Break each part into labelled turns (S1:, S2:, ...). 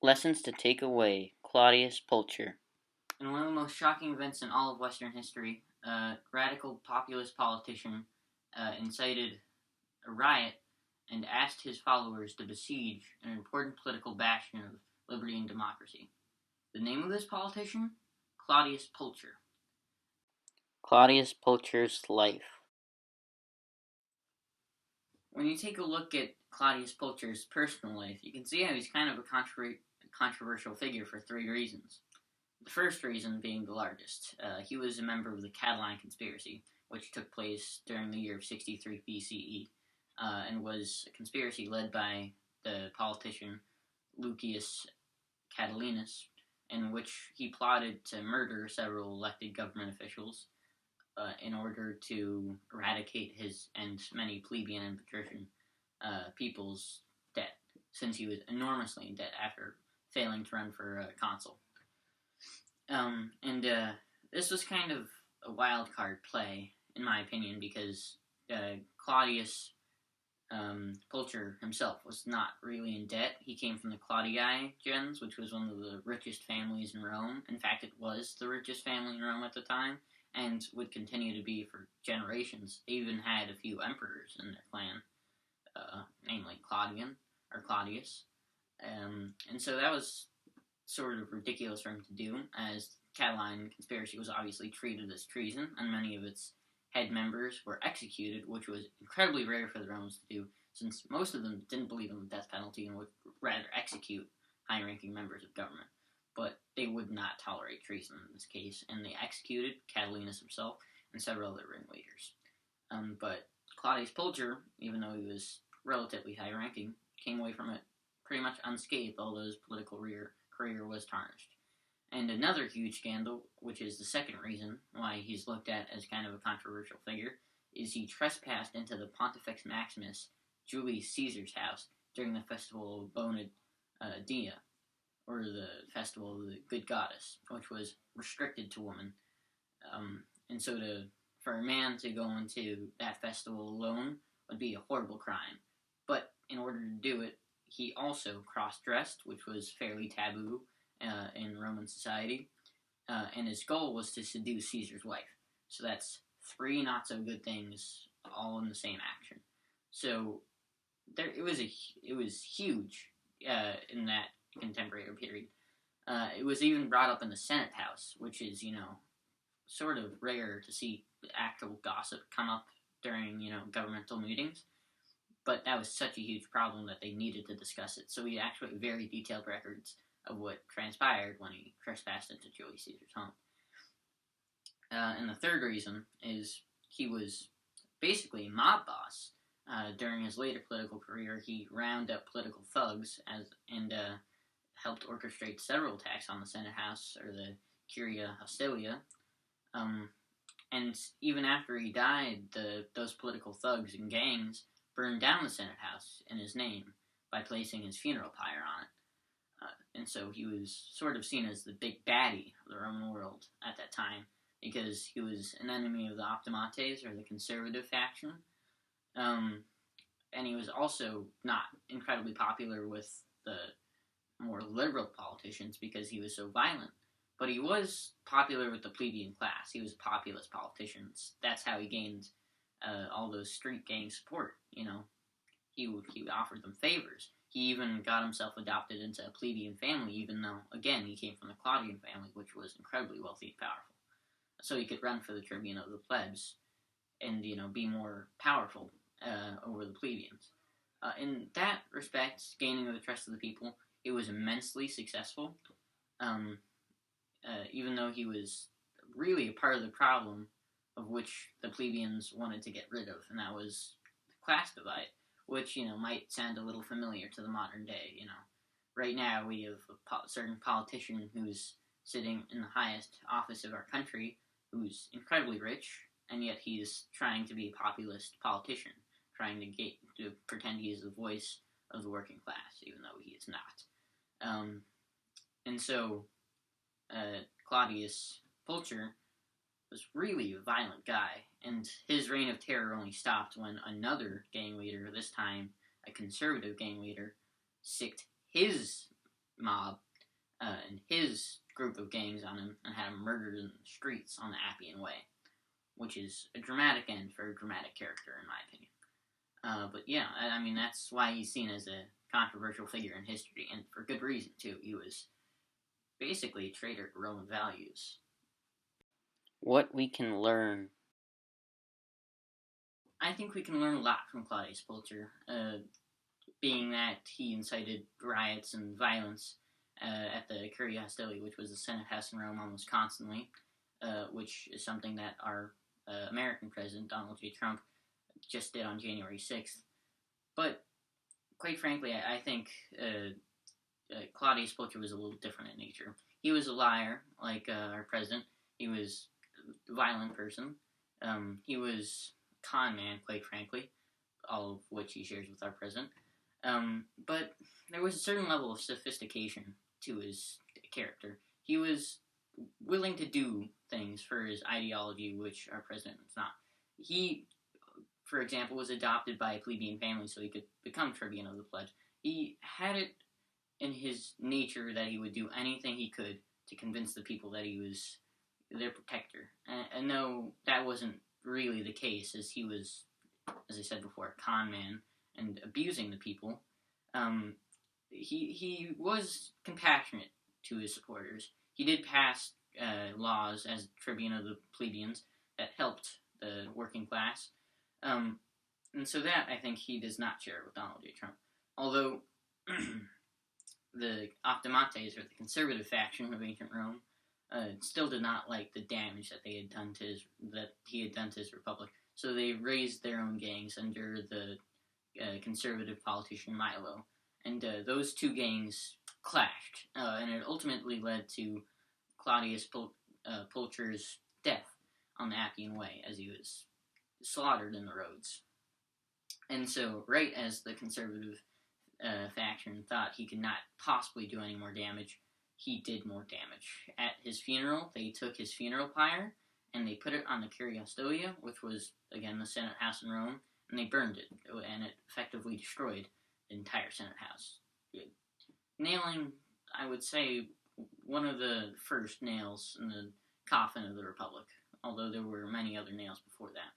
S1: Lessons to take away. Clodius Pulcher. In one of the most shocking events in all of Western history, a radical populist politician incited a riot and asked his followers to besiege an important political bastion of liberty and democracy. The name of this politician? Clodius Pulcher. Clodius Pulcher's life. When you take a look at Clodius Pulcher's personal life, you can see how he's kind of a controversial figure for three reasons. The first reason being the largest. He was a member of the Catiline conspiracy, which took place during the year of 63 BCE, and was a conspiracy led by the politician Lucius Catilinus, in which he plotted to murder several elected government officials in order to eradicate his and many plebeian and patrician people's debt, since he was enormously in debt after failing to run for consul. This was kind of a wild card play, in my opinion, because Clodius Pulcher himself was not really in debt. He came from the Clodii gens, which was one of the richest families in Rome. In fact, it was the richest family in Rome at the time, and would continue to be for generations. They even had a few emperors in their clan, namely Clodius. And so that was sort of ridiculous for him to do, as the Catiline conspiracy was obviously treated as treason, and many of its head members were executed, which was incredibly rare for the Romans to do, since most of them didn't believe in the death penalty and would rather execute high-ranking members of government. But they would not tolerate treason in this case, and they executed Catilinus himself and several other ringleaders. But Clodius Pulcher, even though he was relatively high-ranking, came away from it pretty much unscathed, although his political career was tarnished. And another huge scandal, which is the second reason why he's looked at as kind of a controversial figure, is he trespassed into the Pontifex Maximus, Julius Caesar's house, during the festival of Bona Dea, or the festival of the good goddess, which was restricted to women. And so for a man to go into that festival alone would be a horrible crime. But in order to do it, he also cross-dressed, which was fairly taboo in Roman society, and his goal was to seduce Caesar's wife. So that's three not-so-good things all in the same action. So it was huge in that contemporary period. It was even brought up in the Senate House, which is, sort of rare to see actual gossip come up during, governmental meetings. But that was such a huge problem that they needed to discuss it. So we actually have very detailed records of what transpired when he trespassed into Julius Caesar's home. And the third reason is he was basically a mob boss. During his later political career, he rounded up political thugs and helped orchestrate several attacks on the Senate House, or the Curia Hostilia. And even after he died, those political thugs and gangs burned down the Senate House in his name by placing his funeral pyre on it. And so he was sort of seen as the big baddie of the Roman world at that time, because he was an enemy of the Optimates, or the conservative faction. And he was also not incredibly popular with the more liberal politicians because he was so violent. But he was popular with the plebeian class. He was a populist politician. That's how he gained all those street gang support. He offered them favors. He even got himself adopted into a plebeian family, even though, again, he came from the Claudian family, which was incredibly wealthy and powerful. So he could run for the tribune of the plebs and, be more powerful over the plebeians. In that respect, gaining the trust of the people, it was immensely successful, even though he was really a part of the problem of which the plebeians wanted to get rid of, and that was the class divide, which, might sound a little familiar to the modern day. Right now we have a certain politician who's sitting in the highest office of our country, who's incredibly rich, and yet he's trying to be a populist politician, trying to pretend he is the voice of the working class, even though he is not. And so Clodius Pulcher was really a violent guy, and his reign of terror only stopped when another gang leader, this time a conservative gang leader, sicked his mob and his group of gangs on him and had him murdered in the streets on the Appian Way, which is a dramatic end for a dramatic character, in my opinion. But yeah, I mean, that's why he's seen as a controversial figure in history, and for good reason, too. He was basically a traitor to Roman values. What we can learn. I think we can learn a lot from Clodius Pulcher, being that he incited riots and violence at the Curia Hostilia, which was the Senate House in Rome almost constantly, which is something that our American president, Donald J. Trump, just did on January 6th. But, quite frankly, I think Clodius Pulcher was a little different in nature. He was a liar, like our president. He was a violent person. He was a con man, quite frankly, all of which he shares with our president. But there was a certain level of sophistication to his character. He was willing to do things for his ideology, which our president is not. He, for example, was adopted by a plebeian family so he could become tribune of the pledge. He had it in his nature that he would do anything he could to convince the people that he was their protector. And no, that wasn't really the case, as he was, as I said before, a con man and abusing the people. He was compassionate to his supporters. He did pass laws as tribune of the plebeians that helped the working class. And so that, I think, he does not share with Donald J. Trump. Although the Optimates, or the conservative faction of ancient Rome, still did not like the damage that he had done to his republic. So they raised their own gangs under the conservative politician Milo. And those two gangs clashed, and it ultimately led to Clodius Pulcher's death on the Appian Way, as he was slaughtered in the roads. And so, right as the conservative faction thought he could not possibly do any more damage, he did more damage. At his funeral, they took his funeral pyre, and they put it on the Curia Hostilia, which was, again, the Senate House in Rome, and they burned it, and it effectively destroyed the entire Senate House. Nailing, I would say, one of the first nails in the coffin of the Republic, although there were many other nails before that.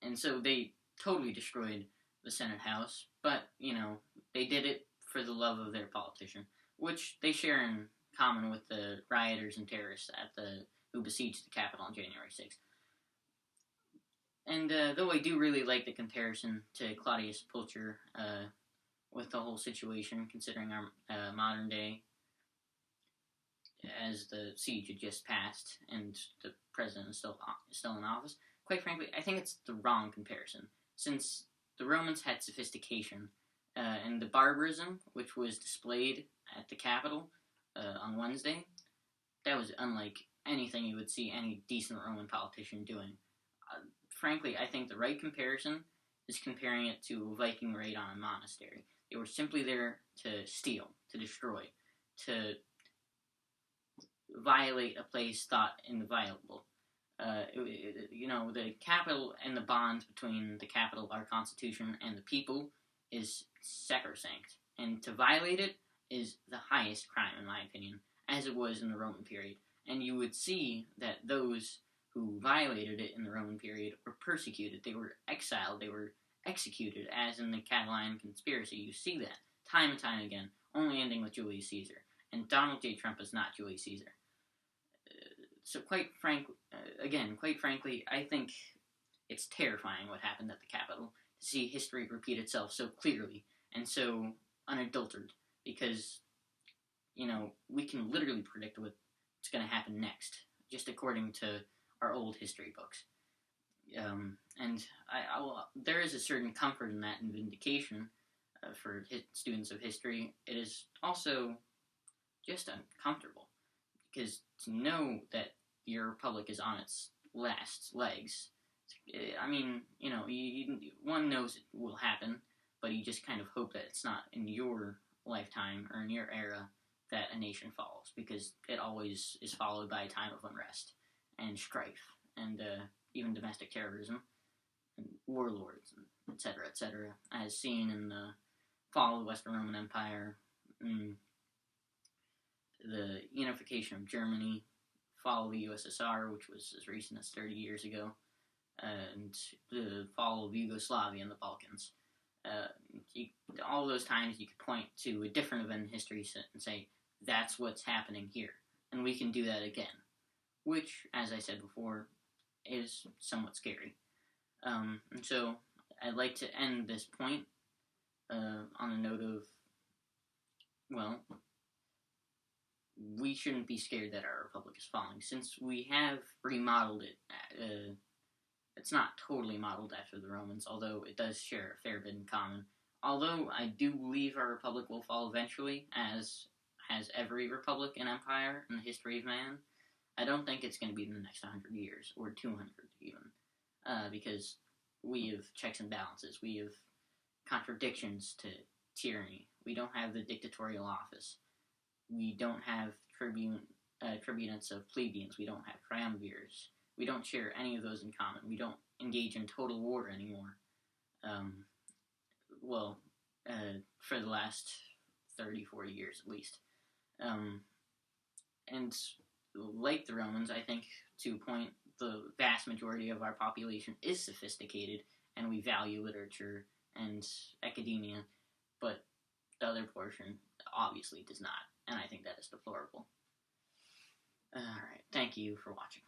S1: And so they totally destroyed the Senate House, but, they did it for the love of their politician, which they share in common with the rioters and terrorists who besieged the Capitol on January 6th. And though I do really like the comparison to Clodius Pulcher with the whole situation, considering our modern day, as the siege had just passed and the president is still in office, quite frankly, I think it's the wrong comparison, since the Romans had sophistication, and the barbarism which was displayed at the Capitol on Wednesday, that was unlike anything you would see any decent Roman politician doing. Frankly, I think the right comparison is comparing it to a Viking raid on a monastery. They were simply there to steal, to destroy, to violate a place thought inviolable. The capital and the bond between the capital, our Constitution, and the people is sacrosanct. And to violate it is the highest crime, in my opinion, as it was in the Roman period. And you would see that those who violated it in the Roman period were persecuted. They were exiled. They were executed, as in the Catalan conspiracy. You see that time and time again, only ending with Julius Caesar. And Donald J. Trump is not Julius Caesar. So quite frankly, I think it's terrifying what happened at the Capitol, to see history repeat itself so clearly and so unadulterated, because, we can literally predict what's going to happen next, just according to our old history books. And there is a certain comfort in that and vindication for students of history. It is also just uncomfortable, because to know that your republic is on its last legs, one knows it will happen, but you just kind of hope that it's not in your lifetime or in your era that a nation falls, because it always is followed by a time of unrest and strife and even domestic terrorism and warlords, etc., as seen in the fall of the Western Roman Empire the unification of Germany, fall of the USSR, which was as recent as 30 years ago, and the fall of Yugoslavia and the Balkans. All those times you could point to a different event in history and say, that's what's happening here. And we can do that again. Which, as I said before, is somewhat scary. And so I'd like to end this point on a note of, well, we shouldn't be scared that our republic is falling. Since we have remodeled it, it's not totally modeled after the Romans, although it does share a fair bit in common. Although I do believe our republic will fall eventually, as has every republic and empire in the history of man, I don't think it's going to be in the next 100 years, or 200 even, because we have checks and balances. We have contradictions to tyranny. We don't have the dictatorial office. We don't have tribunates of plebeians. We don't have triumvirs. We don't share any of those in common. We don't engage in total war anymore. For the last 30, 40 years at least. And like the Romans, I think, to a point, the vast majority of our population is sophisticated, and we value literature and academia, but the other portion obviously does not, and I think that is deplorable. Alright, thank you for watching.